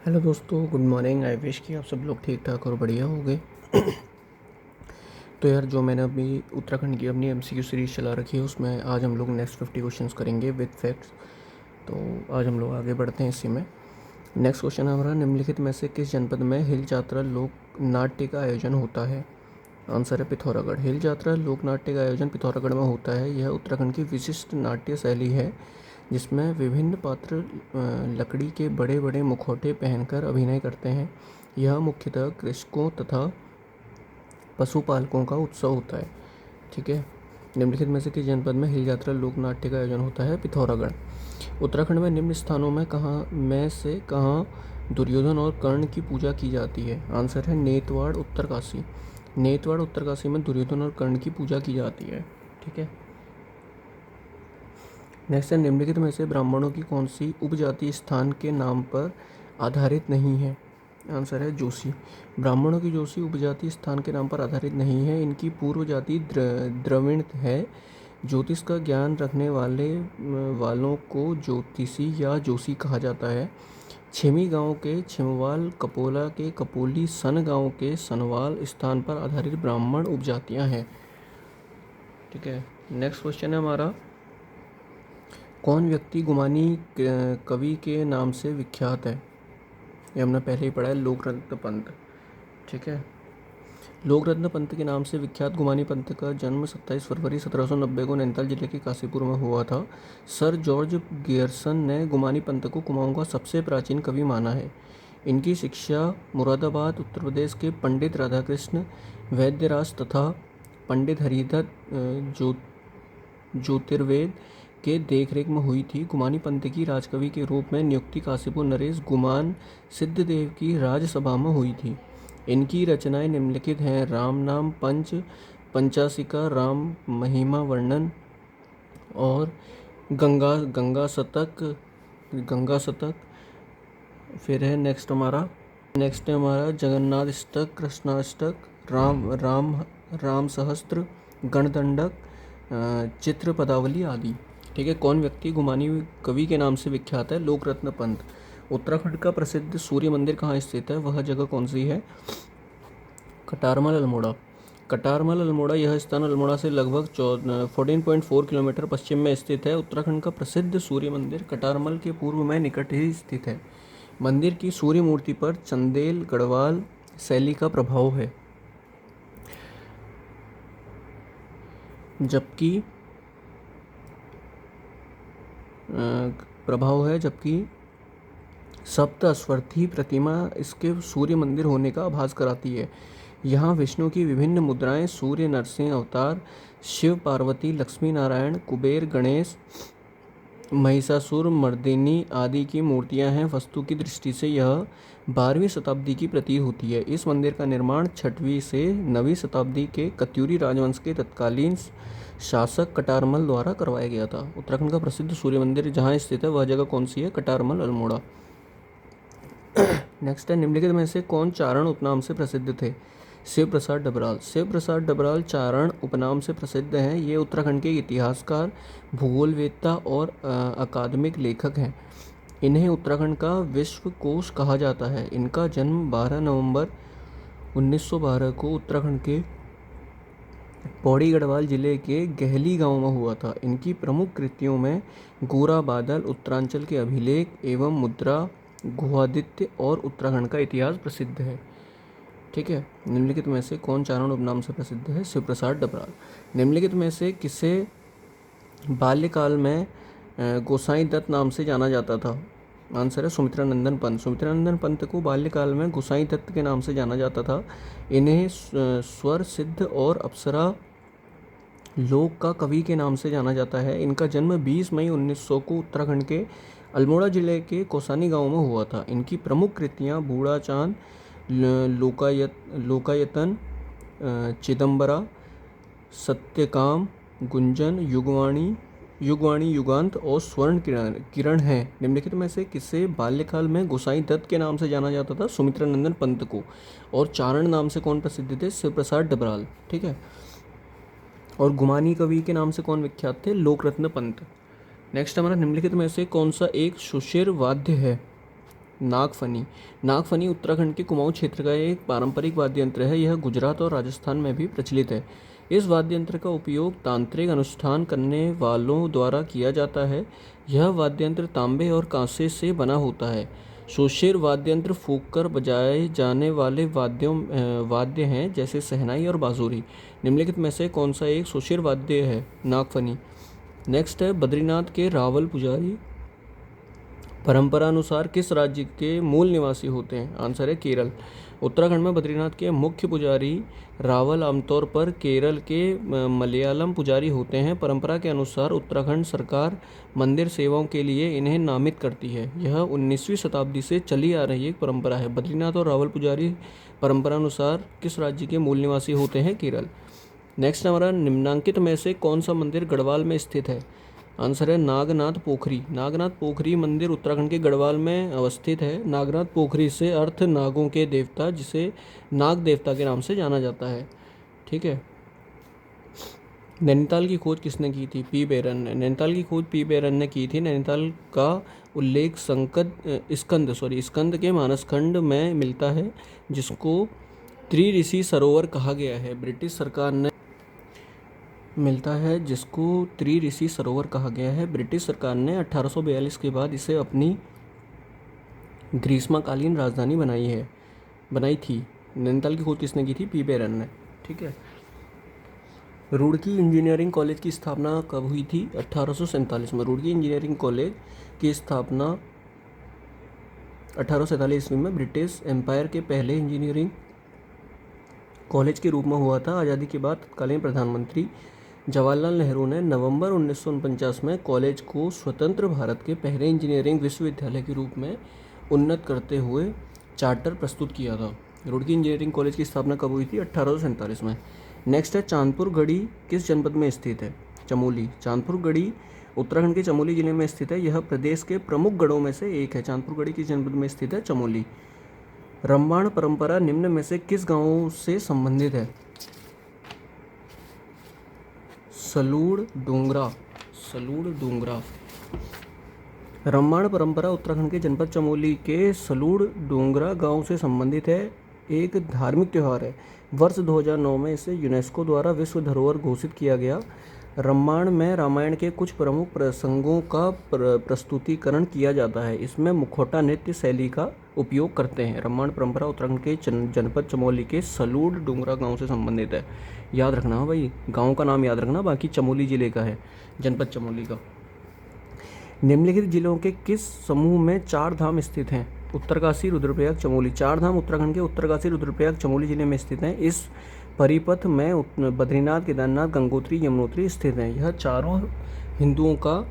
Hello दोस्तों, good morning. I wish कि आप सब लोग ठीक ठाक और बढ़िया होंगे। तो यार, जो मैंने अभी उत्तराखंड की अपनी एमसीक्यू सीरीज़ चला रखी है, उसमें आज हम लोग नेक्स्ट 50 क्वेश्चंस करेंगे विद फैक्ट्स। तो आज हम लोग आगे बढ़ते हैं इसी में। नेक्स्ट क्वेश्चन है हमारा, निम्नलिखित में से किस जनपद में हिल यात्रा लोक नाट्य का आयोजन होता है? आंसर है पिथौरागढ़। हिल यात्रा लोक नाट्य का आयोजन पिथौरागढ़ में होता है। यह उत्तराखंड की विशिष्ट नाट्य शैली है जिसमें विभिन्न पात्र लकड़ी के बड़े बड़े मुखौटे पहनकर अभिनय करते हैं। यह मुख्यतः कृषकों तथा पशुपालकों का उत्सव होता है। ठीक है। निम्नलिखित में से किस जनपद में हिल यात्रा लोक नाट्य का आयोजन होता है? पिथौरागढ़। उत्तराखंड में निम्न स्थानों में कहाँ दुर्योधन और कर्ण की पूजा की जाती है? आंसर है नेतवाड़, उत्तरकाशी। नेतवाड़, उत्तरकाशी में दुर्योधन और कर्ण की पूजा की जाती है। ठीक है। नेक्स्ट है, निम्नलिखित में से ब्राह्मणों की कौन सी उपजाति स्थान के नाम पर आधारित नहीं है? आंसर है जोशी। ब्राह्मणों की जोशी उपजाति स्थान के नाम पर आधारित नहीं है। इनकी पूर्व जाति द्रविड़ है। ज्योतिष का ज्ञान रखने वालों को ज्योतिषी या जोशी कहा जाता है। छिमी गांव के छिमवाल, कपोला के कपोली, सन गांव के सनवाल स्थान पर आधारित ब्राह्मण उपजातियां हैं। ठीक है। नेक्स्ट क्वेश्चन है हमारा, कौन व्यक्ति गुमानी कवि के नाम से विख्यात है? ये हमने पहले ही पढ़ा है, लोकरत्न पंत। ठीक है। लोकरत्न पंत के नाम से विख्यात गुमानी पंत का जन्म 27 फरवरी 1790 को नैनीताल जिले के काशीपुर में हुआ था। सर जॉर्ज गियर्सन ने गुमानी पंत को कुमाऊं का सबसे प्राचीन कवि माना है। इनकी शिक्षा मुरादाबाद, उत्तर प्रदेश के पंडित राधाकृष्ण वैद्यराज तथा पंडित हरिदत्त ज्योतिर्वेद के देखरेख में हुई थी। गुमानी पंत की राजकवि के रूप में नियुक्ति काशीपुर नरेश गुमान सिद्धदेव की राजसभा में हुई थी। इनकी रचनाएं निम्नलिखित हैं: राम नाम पंच, पंचासिका, राम महिमा वर्णन और गंगा गंगा शतक। फिर है नेक्स्ट है हमारा जगन्नाथ अष्टक, कृष्णाष्टक, राम सहस्त्र, गणदंडक, चित्र पदावली आदि। ठीक है। कौन व्यक्ति गुमानी कवि के नाम से विख्यात है? लोकरत्न पंत। उत्तराखंड का प्रसिद्ध सूर्य मंदिर कहाँ स्थित है? वह जगह कौन सी है? कटारमल, अल्मोड़ा। कटारमल, अल्मोड़ा। यह स्थान अल्मोड़ा से लगभग 14.4 किलोमीटर पश्चिम में स्थित है। उत्तराखंड का प्रसिद्ध सूर्य मंदिर कटारमल के पूर्व में निकट ही स्थित है। मंदिर की सूर्य मूर्ति पर चंदेल गढ़वाल शैली का प्रभाव है, जबकि सप्त अस्वर्थी प्रतिमा इसके सूर्य मंदिर होने का आभास कराती है। यहाँ विष्णु की विभिन्न मुद्राएं, सूर्य, नरसिंह अवतार, शिव, पार्वती, लक्ष्मी नारायण, कुबेर, गणेश, महिषासुर मर्दिनी आदि की मूर्तियां हैं। वस्तु की दृष्टि से यह 12वीं शताब्दी की प्रतीत होती है। इस मंदिर का निर्माण 6वीं से 9वीं शताब्दी के कत्यूरी राजवंश के तत्कालीन शासक कटारमल द्वारा करवाया गया था। उत्तराखंड का प्रसिद्ध सूर्य मंदिर जहाँ स्थित है वह जगह कौन सी है? कटारमल, अल्मोड़ा। नेक्स्ट है, निम्नलिखित में से कौन चारण उपनाम से प्रसिद्ध थे? शिव प्रसाद डबराल। शिव प्रसाद डबराल चारण उपनाम से प्रसिद्ध हैं। ये उत्तराखंड के इतिहासकार, भूगोलवेत्ता और अकादमिक लेखक हैं। इन्हें उत्तराखंड का विश्वकोश कहा जाता है। इनका जन्म 12 नवंबर 1912 को उत्तराखंड के पौड़ी गढ़वाल जिले के गहली गांव में हुआ था। इनकी प्रमुख कृतियों में गोरा बादल, उत्तरांचल के अभिलेख एवं मुद्रा, गुहादित्य और उत्तराखंड का इतिहास प्रसिद्ध है। ठीक है। निम्नलिखित में से कौन चारण उपनाम से प्रसिद्ध है? शिव प्रसाद डबराल। निम्नलिखित में से किसे बाल्यकाल में गोसाई दत्त नाम से जाना जाता था? आंसर है सुमित्रानंदन पंत। सुमित्रानंदन पंत को बाल्यकाल में गोसाई दत्त के नाम से जाना जाता था। इन्हें स्वर सिद्ध और अप्सरा लोक का कवि के नाम से जाना जाता है। इनका जन्म 20 मई 1900 को उत्तराखंड के अल्मोड़ा जिले के कोसानी गांव में हुआ था। इनकी प्रमुख कृतियां बूढ़ा चांद, लोकायतन, चिदंबरा, सत्यकाम, गुंजन, युगवाणी, युगांत और स्वर्ण किरण हैं। निम्नलिखित में से किसे बाल्यकाल में गोसाई दत्त के नाम से जाना जाता था? सुमित्रानंदन पंत को। और चारण नाम से कौन प्रसिद्ध थे? शिव प्रसाद डबराल। ठीक है। और गुमानी कवि के नाम से कौन विख्यात थे? लोकरत्न पंत। नेक्स्ट हमारा, निम्नलिखित में से कौन सा एक सुशिर वाद्य है? नागफनी। नागफनी उत्तराखंड के कुमाऊं क्षेत्र का एक पारंपरिक वाद्य यंत्र है। यह गुजरात और राजस्थान में भी प्रचलित है। इस वाद्य यंत्र का उपयोग तांत्रिक अनुष्ठान करने वालों द्वारा किया जाता है। यह वाद्य यंत्र तांबे और कांसे से बना होता है। शोशेर वाद्य यंत्र फूंककर बजाए जाने वाले वाद्य हैं, जैसे शहनाई और बांसुरी। निम्नलिखित में से कौन सा एक शोशेर वाद्य है? नागफनी। नेक्स्ट है, बद्रीनाथ के रावल पुजारी परंपरा अनुसार किस राज्य के मूल निवासी होते हैं? आंसर है केरल। उत्तराखंड में बद्रीनाथ के मुख्य पुजारी रावल आमतौर पर केरल के मलयालम पुजारी होते हैं। परंपरा के अनुसार उत्तराखंड सरकार मंदिर सेवाओं के लिए इन्हें नामित करती है। यह 19वीं शताब्दी से चली आ रही एक परंपरा है। बद्रीनाथ और रावल पुजारी परंपरा अनुसार किस राज्य के मूल निवासी होते हैं? केरल। नेक्स्ट हमारा, निम्नांकित में से कौन सा मंदिर गढ़वाल में स्थित है? आंसर है नागनाथ पोखरी। नागनाथ पोखरी मंदिर उत्तराखंड के गढ़वाल में अवस्थित है। नागनाथ पोखरी से अर्थ नागों के देवता, जिसे नाग देवता के नाम से जाना जाता है। ठीक है। नैनीताल की खोज किसने की थी? पी बेरन ने। नैनीताल की खोज पी बेरन ने की थी। नैनीताल का उल्लेख स्कंद के मानसखंड में मिलता है, जिसको त्रिऋषि सरोवर कहा गया है। ब्रिटिश सरकार ने 1842 के बाद इसे अपनी ग्रीष्मकालीन राजधानी बनाई थी। नैनीताल की खोज किसने की थी? पी बेरन ने। ठीक है। रुड़की इंजीनियरिंग कॉलेज की स्थापना कब हुई थी? 1847 में। रुड़की इंजीनियरिंग कॉलेज की स्थापना 1847 ईस्वी में ब्रिटिश एम्पायर के पहले इंजीनियरिंग कॉलेज के रूप में हुआ था। आज़ादी के बाद तत्कालीन प्रधानमंत्री जवाहरलाल नेहरू ने नवंबर 1949 में कॉलेज को स्वतंत्र भारत के पहले इंजीनियरिंग विश्वविद्यालय के रूप में उन्नत करते हुए चार्टर प्रस्तुत किया था। रुड़की इंजीनियरिंग कॉलेज की स्थापना कब हुई थी? 1847 में। नेक्स्ट है, चांदपुर गढ़ी किस जनपद में स्थित है? चमोली। चांदपुर गढ़ी उत्तराखंड के चमोली जिले में स्थित है। यह प्रदेश के प्रमुख गढ़ों में से एक है। चांदपुर गढ़ी किस जनपद में स्थित है? चमोली। रम्माण परंपरा निम्न में से किस गांव से संबंधित है? सलूड़ डूंगरा। रम्माण परंपरा उत्तराखंड के जनपद चमोली के सलूड़ डूंगरा गांव से संबंधित है। एक धार्मिक त्यौहार है। वर्ष 2009 में इसे यूनेस्को द्वारा विश्व धरोहर घोषित किया गया। रम्माण में रामायण के कुछ प्रमुख प्रसंगों का प्रस्तुतिकरण किया जाता है। इसमें मुखौटा नृत्य शैली का उपयोग करते हैं। रम्माण परंपरा उत्तराखंड के जनपद चमोली के सलूड़ डूंगरा गांव से संबंधित है। याद रखना है भाई, गांव का नाम याद रखना, बाकी चमोली जिले का है, जनपद चमोली का। निम्नलिखित जिलों के किस समूह में 4 धाम स्थित हैं? उत्तरकाशी, रुद्रप्रयाग, चमोली। 4 धाम उत्तराखंड के उत्तरकाशी, रुद्रप्रयाग, चमोली जिले में स्थित हैं। इस परिपथ में बद्रीनाथ, केदारनाथ, गंगोत्री, यमुनोत्री स्थित हैं। यह चारों हिंदुओं का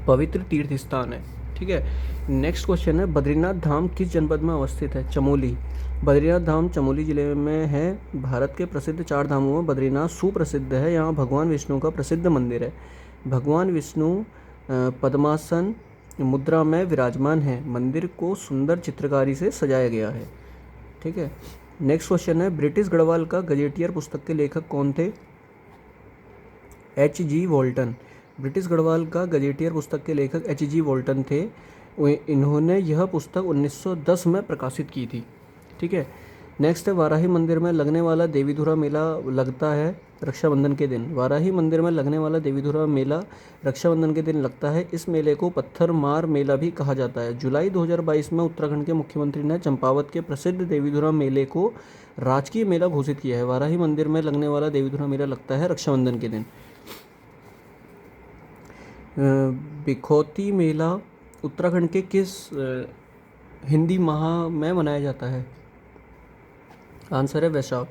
पवित्र तीर्थ स्थान है। ठीक है। नेक्स्ट क्वेश्चन है, बद्रीनाथ धाम किस जनपद में अवस्थित है? चमोली। बद्रीनाथ धाम चमोली जिले में है। भारत के प्रसिद्ध 4 धामों में बद्रीनाथ सुप्रसिद्ध है। यहाँ भगवान विष्णु का प्रसिद्ध मंदिर है। भगवान विष्णु पद्मासन मुद्रा में विराजमान है। मंदिर को सुंदर चित्रकारी से सजाया गया है। ठीक है। नेक्स्ट क्वेश्चन है, ब्रिटिश गढ़वाल का गजेटियर पुस्तक के लेखक कौन थे? H.G. वॉल्टन। ब्रिटिश गढ़वाल का गजेटियर पुस्तक के लेखक H.G. वॉल्टन थे। इन्होंने यह पुस्तक 1910 में प्रकाशित की थी। ठीक है। नेक्स्ट है, वाराही मंदिर में लगने वाला देवीधुरा मेला लगता है रक्षाबंधन के दिन। वाराही मंदिर में लगने वाला देवीधुरा मेला रक्षाबंधन के दिन लगता है। इस मेले को पत्थर मार मेला भी कहा जाता है। जुलाई 2022 में उत्तराखंड के मुख्यमंत्री ने चंपावत के प्रसिद्ध देवीधुरा मेले को राजकीय मेला घोषित किया है। वाराही मंदिर में लगने वाला देवीधुरा मेला लगता है रक्षाबंधन के दिन। बिखौती मेला उत्तराखंड के किस हिंदी माह में मनाया जाता है? आंसर है वैशाख।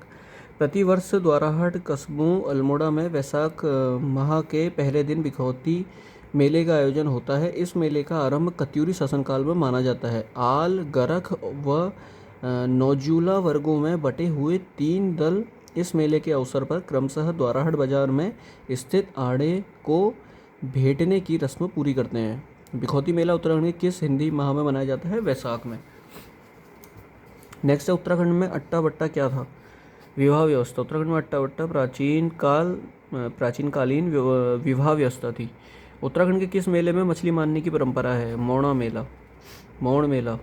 प्रतिवर्ष द्वाराहाट, कस्बों, अल्मोड़ा में वैशाख माह के पहले दिन बिखौती मेले का आयोजन होता है। इस मेले का आरंभ कत्यूरी शासनकाल में माना जाता है। आल, गरख व नौजूला वर्गों में बटे हुए 3 दल इस मेले के अवसर पर क्रमशः द्वाराहाट बाजार में स्थित आड़े को भेंटने की रस्म पूरी करते हैं। बिखौती मेला उत्तराखंड के किस हिंदी माह में मनाया जाता है? वैशाख में। नेक्स्ट है, उत्तराखंड में अट्टा बट्टा क्या था? विवाह व्यवस्था। उत्तराखंड में अट्टा बट्टा प्राचीनकालीन विवाह व्यवस्था थी। उत्तराखंड के किस मेले में मछली मारने की परंपरा है? मौना मेला। मौड़ मेला।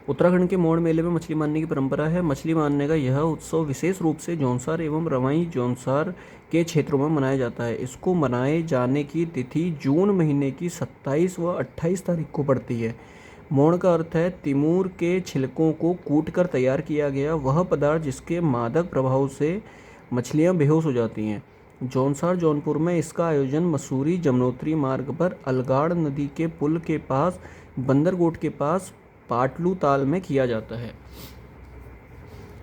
उत्तराखंड के मौड़ मेले में मछली मारने की परंपरा है। मछली मारने का यह उत्सव विशेष रूप से जौनसार एवं रवाई जौनसार के क्षेत्रों में मनाया जाता है। इसको मनाए जाने की तिथि जून महीने की 27 व 28 तारीख को पड़ती है। मौड़ का अर्थ है तिमूर के छिलकों को कूटकर तैयार किया गया वह पदार्थ जिसके मादक प्रभाव से मछलियां बेहोश हो जाती हैं। जौनसार जौनपुर में इसका आयोजन मसूरी जमुनोत्री मार्ग पर अलगाड़ नदी के पुल के पास बंदरकोट के पास पाटलू ताल में किया जाता है।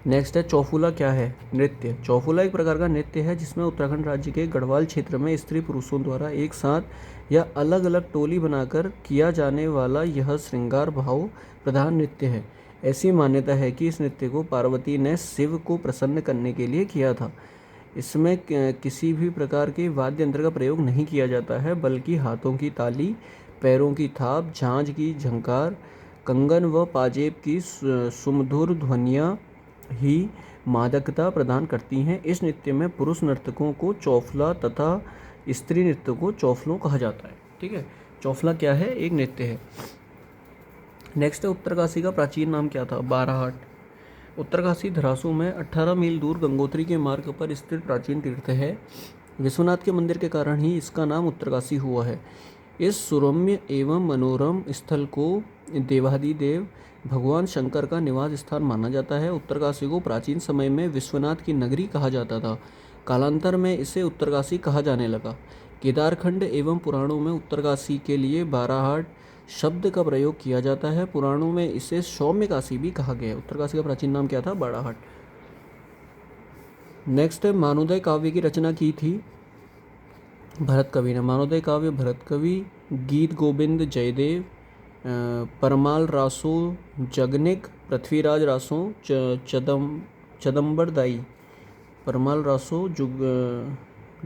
नेक्स्ट है चौफूला क्या है? नृत्य। चौफूला एक प्रकार का नृत्य है जिसमें उत्तराखंड राज्य के गढ़वाल क्षेत्र में स्त्री पुरुषों द्वारा एक साथ या अलग अलग टोली बनाकर किया जाने वाला यह श्रृंगार भाव प्रधान नृत्य है। ऐसी मान्यता है कि इस नृत्य को पार्वती ने शिव को प्रसन्न करने के लिए किया था। इसमें किसी भी प्रकार के वाद्य यंत्र का प्रयोग नहीं किया जाता है बल्कि हाथों की ताली, पैरों की थाप, झांझ की झंकार, कंगन व पाजेब की सुमधुर ध्वनियाँ ही मादकता प्रदान करती हैं। इस नृत्य में पुरुष नर्तकों को चौफला तथा स्त्री नृत्य को चौफलों कहा जाता है। ठीक है, चौफला क्या है? एक नृत्य है। नेक्स्ट है उत्तरकाशी का प्राचीन नाम क्या था? बाराहाट। उत्तरकाशी धरासू में 18 मील दूर गंगोत्री के मार्ग पर स्थित प्राचीन तीर्थ है। विश्वनाथ के मंदिर के कारण ही इसका नाम उत्तरकाशी हुआ है। इस सुरम्य एवं मनोरम स्थल को देवाधिदेव भगवान शंकर का निवास स्थान माना जाता है। उत्तरकाशी को प्राचीन समय में विश्वनाथ की नगरी कहा जाता था। कालांतर में इसे उत्तरकाशी कहा जाने लगा। केदारखंड एवं पुराणों में उत्तरकाशी के लिए बाराहाट शब्द का प्रयोग किया जाता है। पुराणों में इसे सौम्य काशी भी कहा गया है। उत्तरकाशी का प्राचीन नाम क्या था? बाराहाट। नेक्स्ट है मानोदय काव्य की रचना की थी भरत कवि ने। मानोदय काव्य भरत कवि, गीत गोविंद जयदेव, परमाल रासो जगनिक, पृथ्वीराज रासो चदम्बरदाई। परमाल रासो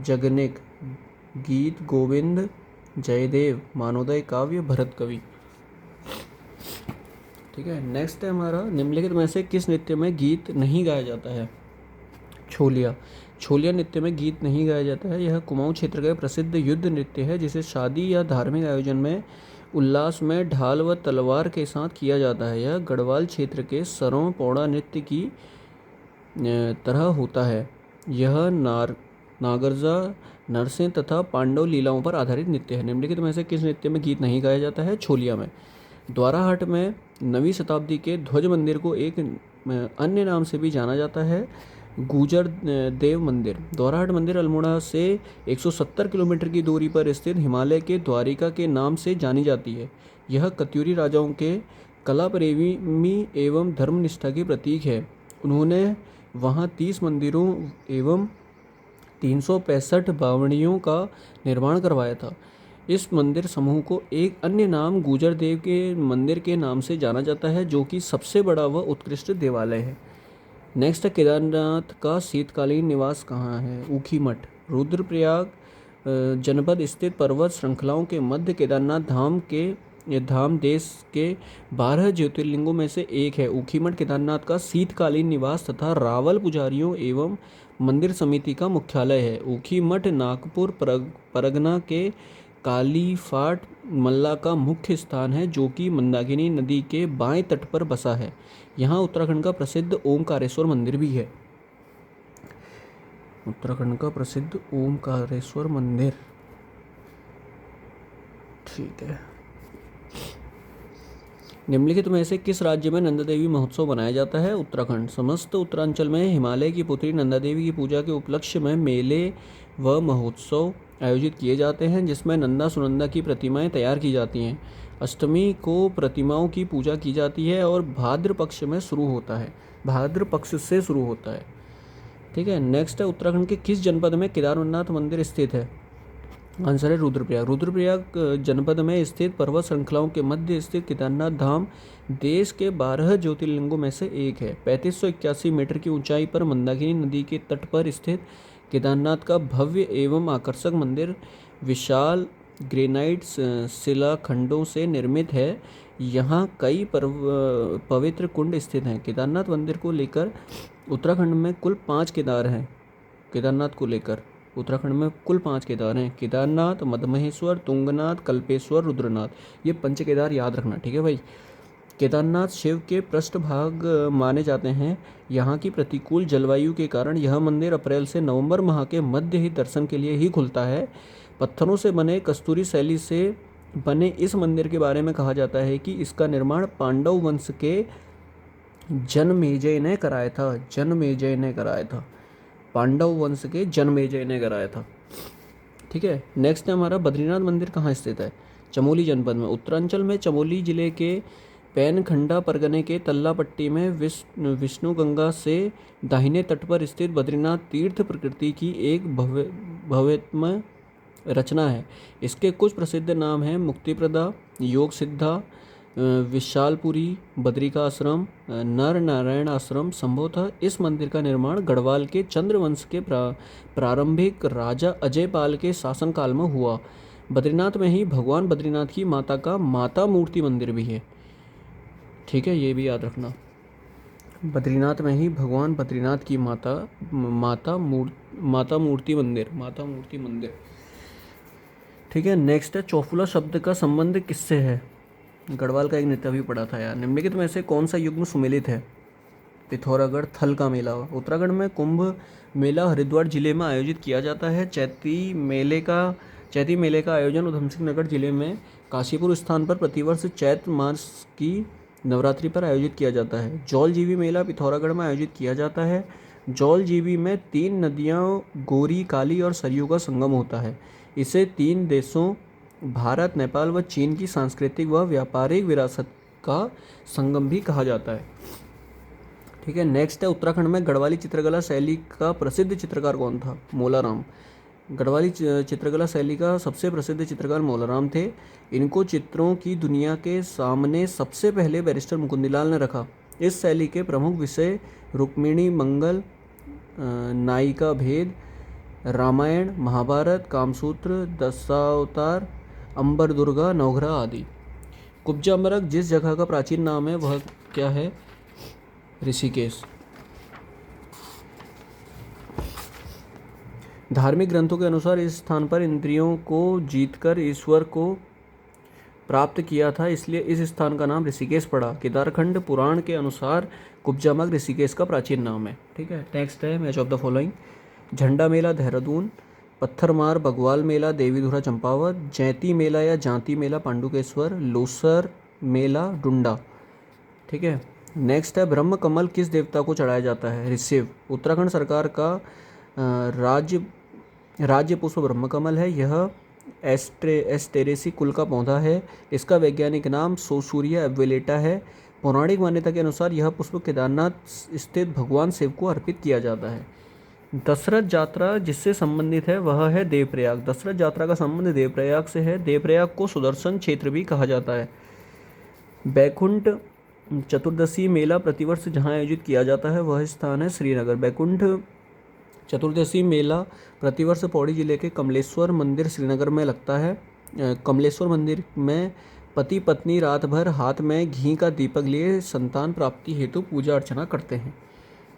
जगनिक, गीत गोविंद जयदेव, मानोदय काव्य भरत कवि। ठीक है, नेक्स्ट है हमारा निम्नलिखित में से किस नृत्य में गीत नहीं गाया जाता है? छोलिया। छोलिया नृत्य में गीत नहीं गाया जाता है। यह कुमाऊं क्षेत्र का प्रसिद्ध युद्ध नृत्य है जिसे शादी या धार्मिक आयोजन में उल्लास में ढाल व तलवार के साथ किया जाता है। यह गढ़वाल क्षेत्र के सरों पौड़ा नृत्य की तरह होता है। यह नागरजा, नरसिंह तथा पांडव लीलाओं पर आधारित नृत्य है। निम्नलिखित में से किस नृत्य में गीत नहीं गाया जाता है? छोलिया में। द्वाराहाट में 9वीं शताब्दी के ध्वज मंदिर को एक अन्य नाम से भी जाना जाता है, गुजर देव मंदिर। द्वाराहाट मंदिर अल्मोड़ा से 170 किलोमीटर की दूरी पर स्थित हिमालय के द्वारिका के नाम से जानी जाती है। यह कत्यूरी राजाओं के कला प्रेमी एवं धर्मनिष्ठा के प्रतीक है। उन्होंने वहां 30 मंदिरों एवं 365 बावड़ियों का निर्माण करवाया था। इस मंदिर समूह को एक अन्य नाम गुजर देव के मंदिर के नाम से जाना जाता है जो कि सबसे बड़ा व उत्कृष्ट देवालय है। नेक्स्ट है केदारनाथ का शीतकालीन निवास कहाँ है? ऊखीमठ। रुद्रप्रयाग जनपद स्थित पर्वत श्रृंखलाओं के मध्य केदारनाथ धाम देश के 12 ज्योतिर्लिंगों में से एक है। ऊखीमठ केदारनाथ का शीतकालीन निवास तथा रावल पुजारियों एवं मंदिर समिति का मुख्यालय है। ऊखीमठ नागपुर परगना के कालीफाट मल्ला का मुख्य स्थान है जो कि मंदाकिनी नदी के बाएं तट पर बसा है। यहाँ उत्तराखंड का प्रसिद्ध ओमकारेश्वर मंदिर भी है। उत्तराखंड का प्रसिद्ध ओमकारेश्वर मंदिर। ठीक है, निम्नलिखित में से किस राज्य में नंदा देवी महोत्सव मनाया जाता है? उत्तराखंड। समस्त उत्तरांचल में हिमालय की पुत्री नंदा देवी की पूजा के उपलक्ष्य में मेले व महोत्सव आयोजित किए जाते हैं जिसमें नंदा सुनंदा की प्रतिमाएं तैयार की जाती हैं। अष्टमी को प्रतिमाओं की पूजा की जाती है और भाद्र पक्ष में शुरू होता है। भाद्र पक्ष से शुरू होता है। ठीक है, नेक्स्ट है उत्तराखंड के किस जनपद में केदारनाथ मंदिर स्थित है? आंसर है रुद्रप्रयाग। रुद्रप्रयाग जनपद में स्थित पर्वत श्रृंखलाओं के मध्य स्थित केदारनाथ धाम देश के 12 ज्योतिर्लिंगों में से एक है। 3581 मीटर की ऊंचाई पर मंदाकिनी नदी के तट पर स्थित केदारनाथ का भव्य एवं आकर्षक मंदिर विशाल ग्रेनाइट शिलाखंडों से निर्मित है। यहाँ कई पवित्र कुंड स्थित हैं। केदारनाथ मंदिर को लेकर उत्तराखंड में कुल 5 केदार हैं। केदारनाथ को लेकर उत्तराखंड में कुल 5 केदार हैं, केदारनाथ, मधमहेश्वर, तुंगनाथ, कल्पेश्वर, रुद्रनाथ। ये पंच केदार याद रखना, ठीक है भाई। केदारनाथ शिव के पृष्ठभाग माने जाते हैं। यहाँ की प्रतिकूल जलवायु के कारण यह मंदिर अप्रैल से नवंबर माह के मध्य ही दर्शन के लिए ही खुलता है। पत्थरों से बने कस्तूरी शैली से बने इस मंदिर के बारे में कहा जाता है कि इसका निर्माण पांडव वंश के जनमेजय ने कराया था। जनमेजय ने कराया था, पांडव वंश के जनमेजय ने कराया था, ठीक है। नेक्स्ट है हमारा, बद्रीनाथ मंदिर कहाँ स्थित है? चमोली जनपद में। उत्तरांचल में चमोली जिले के पैनखंडा परगने के तल्लापट्टी में विष्णु गंगा से दाहिने तट पर स्थित बद्रीनाथ तीर्थ प्रकृति की एक भव्यतम रचना है। इसके कुछ प्रसिद्ध नाम हैं मुक्तिप्रदा, योग सिद्धा, विशालपुरी, बद्रिकाश्रम, नर नारायण आश्रम। संभवतः इस मंदिर का निर्माण गढ़वाल के चंद्रवंश के प्रारंभिक राजा अजयपाल के शासनकाल में हुआ। बद्रीनाथ में ही भगवान बद्रीनाथ की माता का माता मूर्ति मंदिर भी है, ठीक है, ये भी याद रखना। बद्रीनाथ में ही भगवान बद्रीनाथ की माता मूर्ति मंदिर, ठीक है। नेक्स्ट है, चौफुला शब्द का संबंध किससे है? गढ़वाल का एक नृत्य भी पढ़ा था यार। निम्नलिखित में से कौन सा युग्म सुमेलित है? पिथौरागढ़ थल का मेला। उत्तराखंड में कुंभ मेला हरिद्वार जिले में आयोजित किया जाता है। चैती मेले का आयोजन उधमसिंह नगर जिले में काशीपुर स्थान पर प्रतिवर्ष चैत्र मास की नवरात्रि पर आयोजित किया जाता है। जौलजीबी मेला पिथौरागढ़ में आयोजित किया जाता है। जौलजीबी में 3 नदियाँ गोरी, काली और सरयू का संगम होता है। इसे 3 देशों भारत, नेपाल व चीन की सांस्कृतिक व व्यापारिक विरासत का संगम भी कहा जाता है, ठीक है। नेक्स्ट है, उत्तराखंड में गढ़वाली चित्रकला शैली का प्रसिद्ध चित्रकार कौन था? मोलाराम। गढ़वाली चित्रकला शैली का सबसे प्रसिद्ध चित्रकार मोलाराम थे। इनको चित्रों की दुनिया के सामने सबसे पहले बैरिस्टर मुकुंदलाल ने रखा। इस शैली के प्रमुख विषय रुक्मिणी मंगल, नायिका भेद, रामायण, महाभारत, कामसूत्र, दशावतार, अंबर दुर्गा, नवग्रह आदि। कुब्जा मरग जिस जगह का प्राचीन नाम है वह क्या है? ऋषिकेश। धार्मिक ग्रंथों के अनुसार इस स्थान पर इंद्रियों को जीतकर ईश्वर को प्राप्त किया था, इसलिए इस स्थान का नाम ऋषिकेश पड़ा। केदारखंड पुराण के अनुसार कुब्जामग ऋषिकेश का प्राचीन नाम है, ठीक है। नेक्स्ट है, मैच ऑफ द फॉलोइंग। झंडा मेला देहरादून, पत्थरमार बगवाल मेला देवीधुरा चंपावत, जैती मेला या जांती मेला पांडुकेश्वर, लोसर मेला डुंडा, ठीक है। नेक्स्ट है, ब्रह्म कमल किस देवता को चढ़ाया जाता है? ऋषिव। उत्तराखंड सरकार का राज्य पुष्प ब्रह्म कमल है। यह एस्टेरेसी कुल का पौधा है। इसका वैज्ञानिक नाम सोसूरिया एब्वेलेटा है। पौराणिक मान्यता के अनुसार यह पुष्प केदारनाथ स्थित भगवान शिव को अर्पित किया जाता है। दशरथ यात्रा जिससे संबंधित है वह है देवप्रयाग। दशरथ यात्रा का संबंध देवप्रयाग से है। देवप्रयाग को सुदर्शन क्षेत्र भी कहा जाता है। बैकुंठ चतुर्दशी मेला प्रतिवर्ष जहाँ आयोजित किया जाता है वह स्थान है श्रीनगर। बैकुंठ चतुर्दशी मेला प्रतिवर्ष पौड़ी जिले के कमलेश्वर मंदिर श्रीनगर में लगता है। कमलेश्वर मंदिर में पति पत्नी रात भर हाथ में घी का दीपक लिए संतान प्राप्ति हेतु पूजा अर्चना करते हैं,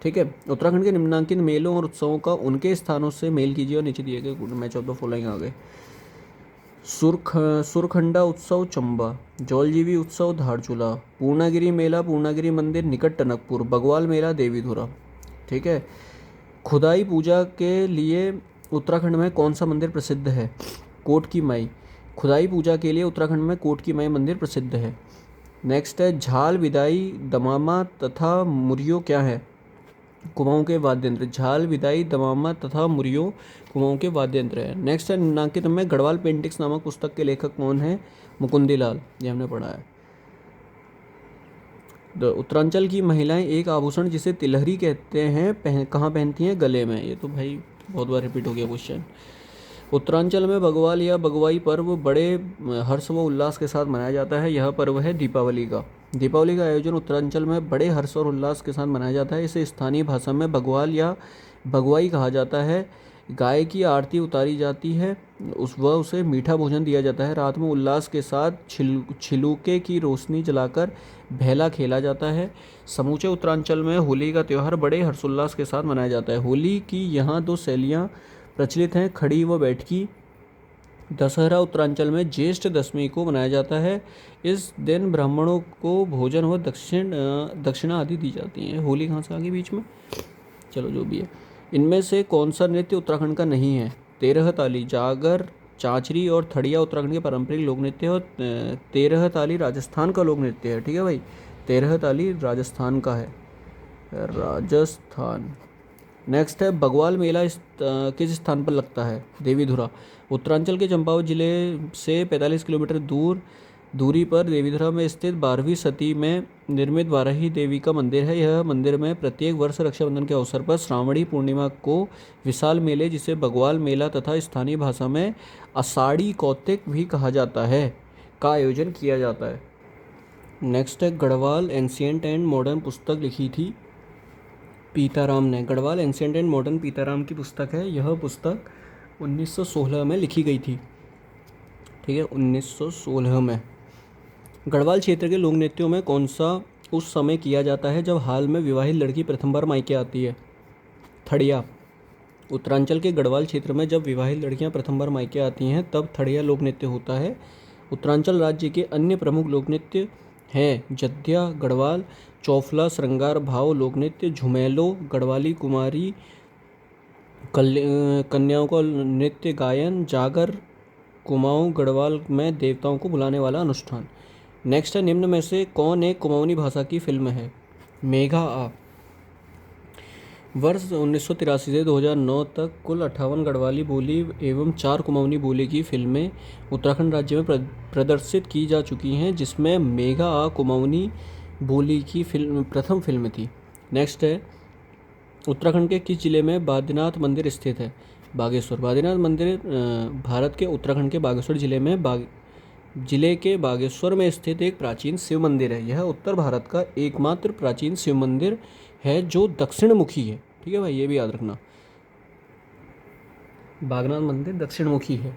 ठीक है। उत्तराखंड के निम्नांकित मेलों और उत्सवों का उनके स्थानों से मेल कीजिए और नीचे दिए गए मैच ऑफ द फॉलोइंग आ गए। सुरखंडा उत्सव चंबा, जौलजीबी उत्सव धारचूला, पूर्णागिरी मेला पूर्णागिरी मंदिर निकट टनकपुर, बगवाल मेला देवीधुरा, ठीक है। खुदाई पूजा के लिए उत्तराखंड में कौन सा मंदिर प्रसिद्ध है? कोट की माई। खुदाई पूजा के लिए उत्तराखंड में कोट की माई मंदिर प्रसिद्ध है। नेक्स्ट है, झाल, विदाई, दमामा तथा मुरियो क्या है? कुमाऊं के वाद्य यंत्र। झाल, विदाई, दमामा तथा मुरियो कुमाऊं के वाद्य यंत्र है। नेक्स्ट है, निम्नांकित में गढ़वाल पेंटिक्स नामक पुस्तक के लेखक कौन है? मुकुंदलाल, ये हमने पढ़ा है। उत्तरांचल की महिलाएं एक आभूषण जिसे तिलहरी कहते हैं कहाँ पहनती हैं? गले में। ये तो भाई बहुत बार रिपीट हो गया क्वेश्चन। उत्तरांचल में बगवाल या बगवाई पर्व बड़े हर्ष व उल्लास के साथ मनाया जाता है। यह पर्व है दीपावली का। दीपावली का आयोजन उत्तरांचल में बड़े हर्ष और उल्लास के साथ मनाया जाता है। इसे स्थानीय भाषा में बगवाल या बगवाई कहा जाता है। गाय की आरती उतारी जाती है, उसे मीठा भोजन दिया जाता है। रात में उल्लास के साथ छिलूके की रोशनी जलाकर भेला खेला जाता है। समूचे उत्तरांचल में होली का त्यौहार बड़े हर्षोल्लास के साथ मनाया जाता है। होली की यहाँ 2 शैलियाँ प्रचलित हैं। खड़ी व बैठकी। दशहरा उत्तरांचल में ज्येष्ठ दशमी को मनाया जाता है। इस दिन ब्राह्मणों को भोजन व दक्षिणा आदि दी जाती है। होली कहाँ से आ गई बीच में, चलो जो भी है। इनमें से कौन सा नृत्य उत्तराखंड का नहीं है? तेरह ताली, जागर, चांचरी और थड़िया उत्तराखंड के पारंपरिक लोक नृत्य है और तेरह ताली राजस्थान का लोक नृत्य है। ठीक है भाई, तेरह ताली राजस्थान का है, राजस्थान। नेक्स्ट है बगवाल मेला किस स्थान पर लगता है? देवीधुरा। उत्तरांचल के चंपावत जिले से 45 किलोमीटर दूरी पर देवीधुरा में स्थित 12वीं शती में निर्मित वाराही देवी का मंदिर है। यह मंदिर में प्रत्येक वर्ष रक्षाबंधन के अवसर पर श्रावणी पूर्णिमा को विशाल मेले, जिसे बगवाल मेला तथा स्थानीय भाषा में आषाढ़ी कौतिक भी कहा जाता है, का आयोजन किया जाता है। नेक्स्ट है गढ़वाल एंशिएंट एंड मॉडर्न पुस्तक लिखी थी पीताराम ने। गढ़वाल एंशिएंट एंड मॉडर्न पीताराम की पुस्तक है। यह पुस्तक 1916 में लिखी गई थी। ठीक है, 1916 में। गढ़वाल क्षेत्र के लोक नृत्यों में कौन सा उस समय किया जाता है जब हाल में विवाहित लड़की प्रथम बार मायके आती है? थड़िया। उत्तरांचल के गढ़वाल क्षेत्र में जब विवाहित लड़कियां प्रथम बार मायके आती हैं तब थड़िया लोक नृत्य होता है। उत्तरांचल राज्य के अन्य प्रमुख लोक नृत्य हैं जद्या, गढ़वाल, चौफला, श्रृंगार भाव लोक नृत्य, झुमेलो, गढ़वाली कुमारी कन्याओं का नृत्य गायन, जागर, कुमाऊं गढ़वाल में देवताओं को बुलाने वाला अनुष्ठान। नेक्स्ट है निम्न में से कौन एक कुमाऊनी भाषा की फिल्म है? मेघा आ। वर्ष 1983 से 2009 तक कुल 58 गढ़वाली बोली एवं 4 कुमाऊनी बोली की फिल्में उत्तराखंड राज्य में प्रदर्शित की जा चुकी हैं, जिसमें मेघा आ कुमाऊनी बोली की प्रथम फिल्म थी। नेक्स्ट है उत्तराखंड के किस जिले में बागेश्वर मंदिर स्थित है? बागेश्वर। बागेश्वर मंदिर भारत के उत्तराखंड के बागेश्वर जिले के बागेश्वर में स्थित एक प्राचीन शिव मंदिर है। यह उत्तर भारत का एकमात्र प्राचीन शिव मंदिर है जो दक्षिण मुखी है। ठीक है भाई, ये भी याद रखना, बागनाथ मंदिर दक्षिण मुखी है।